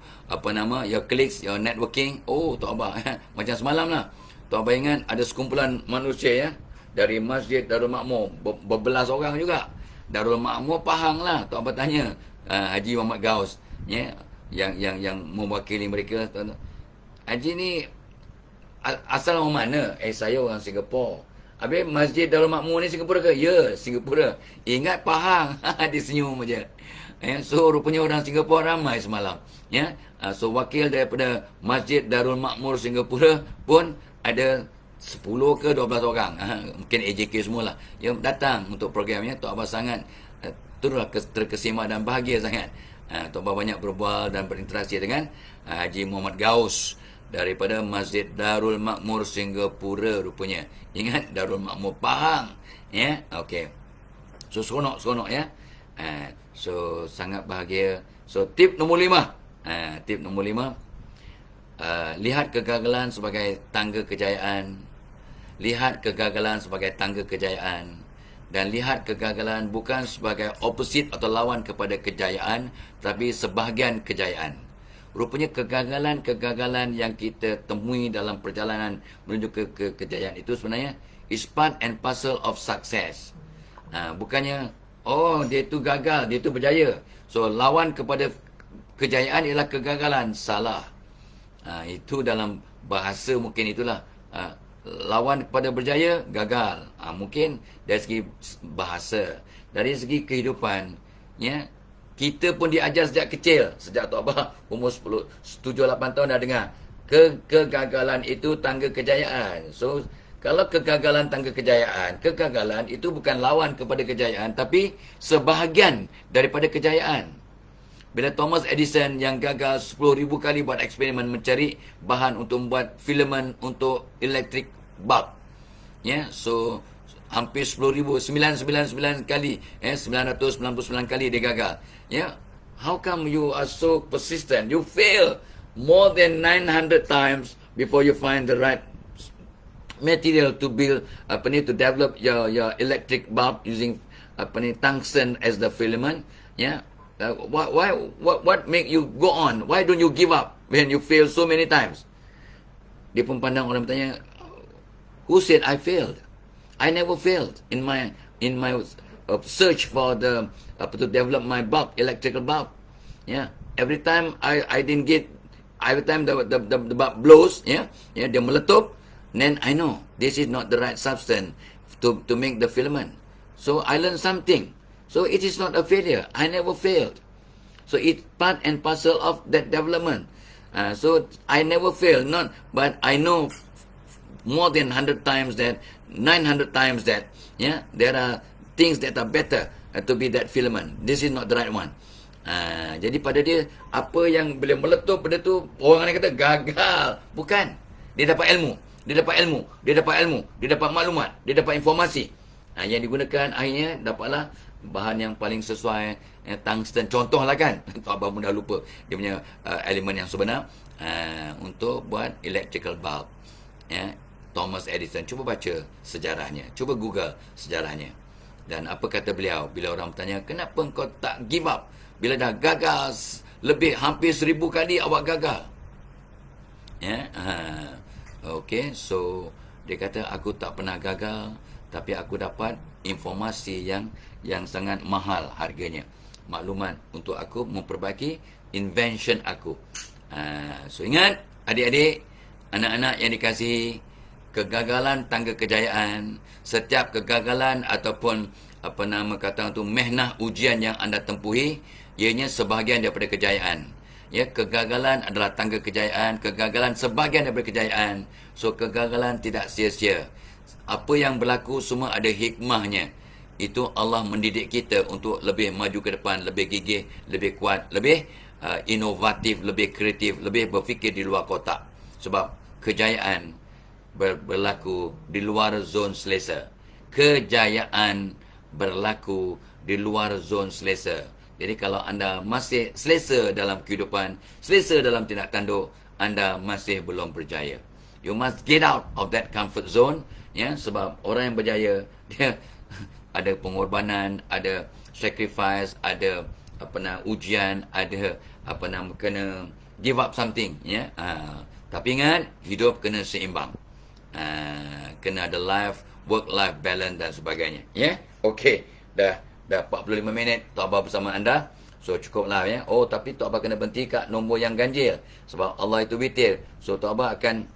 your colleagues, your networking. Oh, Tok Abah, macam semalam lah. Tok Abah ingat ada sekumpulan manusia, ya, dari Masjid Darul Makmur, berbelas orang juga. Darul Makmur Pahang lah. Tok Abah tanya Haji Muhammad Gaus, ya, yang mewakili mereka. Haji ni asal orang mana? Saya orang Singapura. Habis Masjid Darul Makmur ni Singapura ke? Ya, Singapura. Ingat Pahang. Dia senyum je. So rupanya orang Singapura ramai semalam. Ya. So wakil daripada Masjid Darul Makmur Singapura pun ada 10 ke 12 orang. Mungkin AJK semualah yang datang untuk programnya. Tok Abah sangat turutlah terkesima dan bahagia sangat. Tok Abah banyak berbual dan berinteraksi dengan Haji Muhammad Gaus daripada Masjid Darul Makmur Singapura rupanya. Ingat Darul Makmur Pahang, ya. Okey. So seronok, ya. So sangat bahagia. So tip nombor 5. Tip nombor 5. Lihat kegagalan sebagai tangga kejayaan. Lihat kegagalan sebagai tangga kejayaan. Dan lihat kegagalan bukan sebagai opposite atau lawan kepada kejayaan, tapi sebahagian kejayaan. Rupanya kegagalan-kegagalan yang kita temui dalam perjalanan menuju ke kejayaan itu sebenarnya is part and parcel of success. Bukannya, oh, dia itu gagal, dia itu berjaya. So, lawan kepada kejayaan ialah kegagalan. Salah. Itu dalam bahasa mungkin itulah. Lawan kepada berjaya, gagal. Mungkin dari segi bahasa. Dari segi kehidupan, ya, kita pun diajar sejak kecil. Sejak Tok Abah umur 7-8 tahun dah dengar. Kegagalan itu tangga kejayaan. So, kalau kegagalan tangga kejayaan, kegagalan itu bukan lawan kepada kejayaan, tapi sebahagian daripada kejayaan. Bila Thomas Edison yang gagal 10,000 kali buat eksperimen mencari bahan untuk membuat filament untuk electric bulb. Ya, so hampir 10,000, 999 kali, 999 kali dia gagal. Ya, how come you are so persistent? You fail more than 900 times before you find the right material to build, to develop your electric bulb using tungsten as the filament. Yeah, what make you go on? Why don't you give up when you fail so many times? Dia pun pandang orang bertanya, who said I failed? I never failed in my search for to develop my bulb, electrical bulb. Yeah, every time I didn't get, every time the bulb blows, dia meletup, then I know this is not the right substance to make the filament. So I learned something. So it is not a failure. I never failed. So it's part and parcel of that development. So I never failed, but I know more than 100 times that, 900 times that, there are things that are better to be that filament. This is not the right one. Jadi pada dia, apa yang boleh meletup pada tu, orang yang kata gagal. Bukan. Dia dapat ilmu. Dia dapat ilmu. Dia dapat ilmu. Dia dapat maklumat. Dia dapat informasi. Yang digunakan akhirnya dapatlah bahan yang paling sesuai, tungsten. Contohlah kan. Abang pun dah lupa dia punya elemen yang sebenar. Untuk buat electrical bulb. Thomas Edison. Cuba baca sejarahnya. Cuba Google sejarahnya. Dan apa kata beliau? Bila orang bertanya, kenapa kau tak give up? Bila dah gagal lebih hampir 1000 kali awak gagal. Okay, so dia kata aku tak pernah gagal, tapi aku dapat informasi yang sangat mahal harganya. Maklumat untuk aku memperbaiki invention aku. So ingat adik-adik, anak-anak yang dikasihi, kegagalan tangga kejayaan. Setiap kegagalan ataupun mehnah ujian yang anda tempuhi, ianya sebahagian daripada kejayaan. Kegagalan adalah tangga kejayaan, kegagalan sebahagian daripada kejayaan. So kegagalan tidak sia-sia. Apa yang berlaku semua ada hikmahnya. Itu Allah mendidik kita untuk lebih maju ke depan, lebih gigih, lebih kuat, lebih inovatif, lebih kreatif, lebih berfikir di luar kotak. Sebab kejayaan berlaku di luar zon selesa. Kejayaan berlaku di luar zon selesa. Jadi kalau anda masih selesa dalam kehidupan, selesa dalam tindak tanduk, anda masih belum berjaya. You must get out of that comfort zone. Sebab orang yang berjaya, dia ada pengorbanan, ada sacrifice, ada ujian, ada kena give up something. Tapi ingat, hidup kena seimbang. Kena ada work-life balance dan sebagainya. Okay, dah 45 minit Tok Abah bersama anda. So cukuplah tapi Tok Abah kena berhenti kat nombor yang ganjil. Sebab Allah itu witir. So Tok Abah akan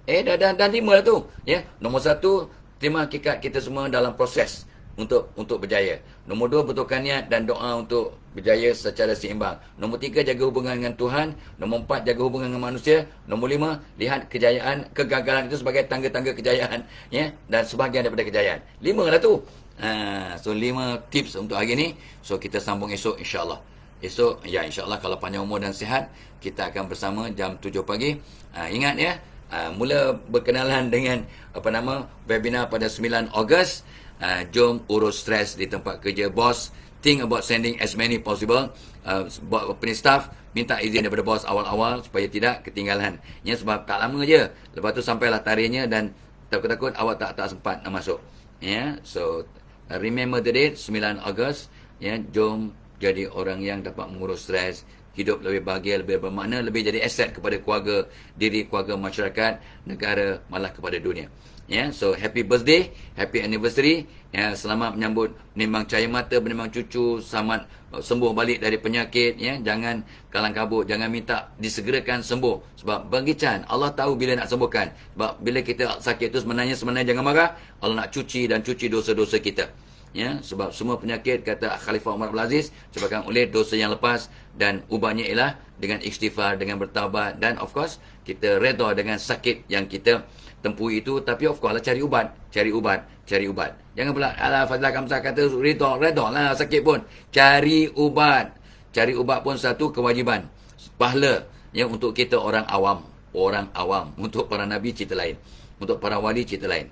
dah 5 lah tu. Nombor 1, terima hakikat kita semua dalam proses untuk berjaya. Nombor 2, betulkan niat dan doa untuk berjaya secara seimbang. Nombor 3, jaga hubungan dengan Tuhan. Nombor 4, jaga hubungan dengan manusia. Nombor 5, lihat kegagalan itu sebagai tangga-tangga kejayaan. Dan sebahagian daripada kejayaan. 5 lah tu. So 5 tips untuk hari ni. So kita sambung esok insyaAllah. Esok insyaAllah kalau panjang umur dan sihat, kita akan bersama jam 7 pagi. Ingat mula berkenalan dengan webinar pada 9 Ogos. Jom urus stres di tempat kerja bos. Think about sending as many possible. Opening staff minta izin daripada bos awal-awal supaya tidak ketinggalan. Sebab tak lama je. Lepas tu sampailah tarikhnya dan takut-takut awak tak sempat nak masuk. So remember the date 9 Ogos. Jom jadi orang yang dapat mengurus stres, hidup lebih bahagia, lebih bermakna, lebih jadi aset kepada keluarga, diri keluarga, masyarakat, negara, malah kepada dunia. So happy birthday, happy anniversary. Selamat menyambut menimbang cahaya mata, menimbang cucu, selamat sembuh balik dari penyakit. Jangan kalang kabut, jangan minta disegerakan sembuh. Sebab bagi Chan, Allah tahu bila nak sembuhkan. Sebab bila kita sakit tu sebenarnya jangan marah. Allah nak cuci dosa-dosa kita. Sebab semua penyakit, kata Khalifah Umar Abdul Aziz, disebabkan oleh dosa yang lepas, dan ubatnya ialah dengan istighfar, dengan bertaubat, dan of course kita redha dengan sakit yang kita tempuh itu. Tapi of course lah cari ubat. Jangan pula Fazlah Kamsah kata redha lah sakit pun. Cari ubat pun satu kewajiban, pahala untuk kita orang awam. Untuk para nabi cerita lain, untuk para wali cerita lain.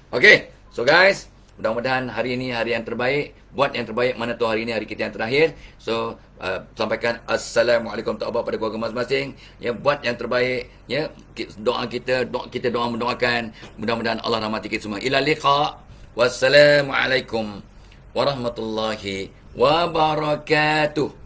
Okay, so guys, mudah-mudahan hari ini hari yang terbaik. Buat yang terbaik, mana tahu hari ini hari kita yang terakhir. So sampaikan Assalamualaikum Tok Abah pada keluarga masing-masing. Buat yang terbaik. Doa kita mendoakan mudah-mudahan Allah rahmati kita semua. Ila liqa. Wassalamualaikum warahmatullahi wabarakatuh.